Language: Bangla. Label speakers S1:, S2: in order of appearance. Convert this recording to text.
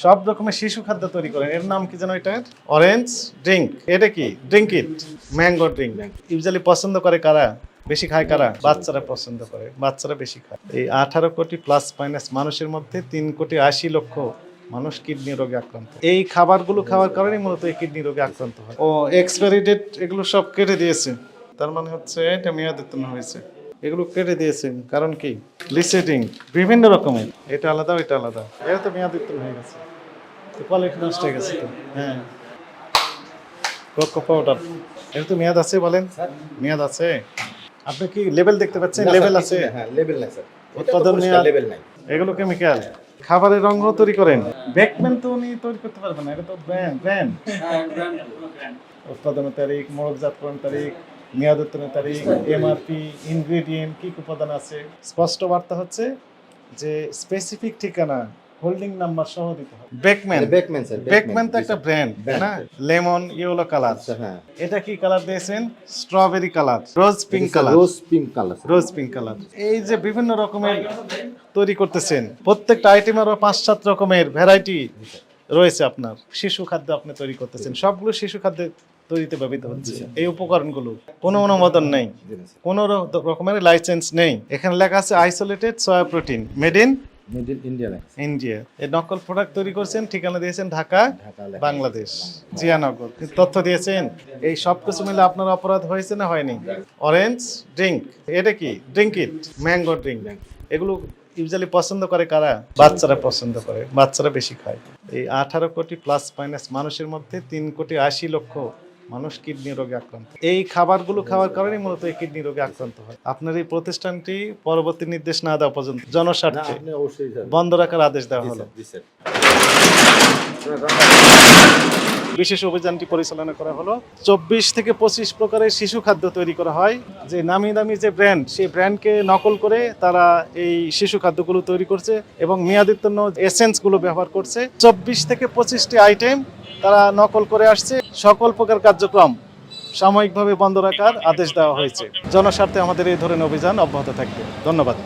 S1: সব রকমের শিশু খাদ্য তৈরি করেন। এর নাম কি যেন? এটা অরেঞ্জ ড্রিঙ্ক। এটা কি? Drink it, mango drink. Usually পছন্দ করে কারা? বেশি খায় কারা? বাচ্চারা পছন্দ করে, বাচ্চারা বেশি খায়। এই 18 কোটি প্লাস মাইনাস মানুষের মধ্যে 3,80,00,000 মানুষ কিডনি রোগে আক্রান্ত। এই খাবারগুলো খাওয়ার কারণে মূলত এই কিডনি রোগে আক্রান্ত হয়। ও এক্সপায়ারি ডেট এগুলো সব কেটে দিয়েছে, তার মানে হচ্ছে এটা মেয়াদোত্তীর্ণ হয়েছে। এগুলো কেটে দিয়েছেন কারণ কি? লিসেটিং বিভিন্ন রকমের, এটা আলাদা ওইটা আলাদা। এটা তো মেয়াদোত্তীর্ণ হয়ে গেছে, তো কোয়ালিটি নষ্ট হয়ে গেছে তো। হ্যাঁ, কোকো পাউডার এটা তো মেয়াদ আছে বলেন? মেয়াদ আছে। আপনি কি লেভেল দেখতে পাচ্ছেন? লেভেল আছে?
S2: হ্যাঁ, লেভেল নাই স্যার।
S1: উৎপাদন মেয়াদ
S2: লেভেল নাই।
S1: এগুলো কেমিক্যাল। খাবারের রঙ তৈরি করেন, বেকম্যান তো উনি তৈরি করতে পারবেন না, এটা তো ব্র্যান্ড। উৎপাদনের তারিখ, মোড়কজাতকরণ তারিখ, মেয়াদোত্তীর্ণের তারিখ, এমআরপি, ইনগ্রেডিয়েন্ট, কি উপাদান আছে, স্পষ্ট বার্তা হচ্ছে যে স্পেসিফিক ঠিকানা, হোল্ডিং নাম্বার সহ দিতে হবে।
S2: Beckman sir.
S1: বেকম্যান তো একটা ব্র্যান্ড না? Lemon yellow colour.
S2: হ্যাঁ,
S1: এটা কি কালার দিয়েছেন? স্ট্রবেরি কালার, রোজ পিঙ্ক কালার।
S2: রোজ পিঙ্ক কালার।
S1: রোজ পিঙ্ক কালার। এই যে বিভিন্ন রকমের তৈরি করতেছেন, প্রত্যেকটা আইটেমেরও 5-7 রকমের ভ্যারাইটি রয়েছে। আপনার শিশু খাদ্য আপনি তৈরি করতেছেন, সবগুলো শিশু খাদ্য তৈরিতে ব্যবহৃত হচ্ছে। এই উপকরণগুলো কোনো অনুমোদন নেই, কোনো রকমের লাইসেন্স নেই। এখানে লেখা আছে isolated soya protein, made in India. এই নকল প্রোডাক্ট তৈরি করছেন, ঠিকানা দিয়েছেন ঢাকা, বাংলাদেশ, জিয়ানগর। তথ্য দিয়েছেন। এই সব কিছু মিলে আপনার অপরাধ হয়েছে না হয়নি? অরেঞ্জ ড্রিঙ্ক, এটা কি? Drink it, mango drink. এগুলো ইউজুয়ালি পছন্দ করে কারা? বাচ্চারা পছন্দ করে, বাচ্চারা বেশি খায়। এই 18 কোটি প্লাস মাইনাস মানুষের মধ্যে 3,80,00,000 মানুষ কিডনি রোগে আক্রান্ত। এই খাবারগুলো খাওয়ার কারণে মূলত এই কিডনি রোগে আক্রান্ত হয়। আপনার এই প্রতিষ্ঠানটি পরবর্তী নির্দেশ না দেওয়া পর্যন্ত জনস্বার্থে বন্ধ রাখার আদেশ দেওয়া হলো। বিশেষ অভিযানটি পরিচালনা করা হলো। 24 থেকে 25 প্রকারের শিশু খাদ্য তৈরি করা হয়। যে নামি দামি যে ব্র্যান্ড, সেই ব্র্যান্ডকে নকল করে তারা এই শিশু খাদ্যগুলো তৈরি করছে এবং মেয়াদোত্তীর্ণ এসেন্সগুলো ব্যবহার করছে। 24 থেকে 25টি আইটেম তারা নকল করে আসছে। সকল প্রকার কার্যক্রম সাময়িকভাবে বন্ধ রাখার আদেশ দেওয়া হয়েছে। জনস্বার্থে আমাদের এই ধরনের অভিযান অব্যাহত থাকবে। ধন্যবাদ।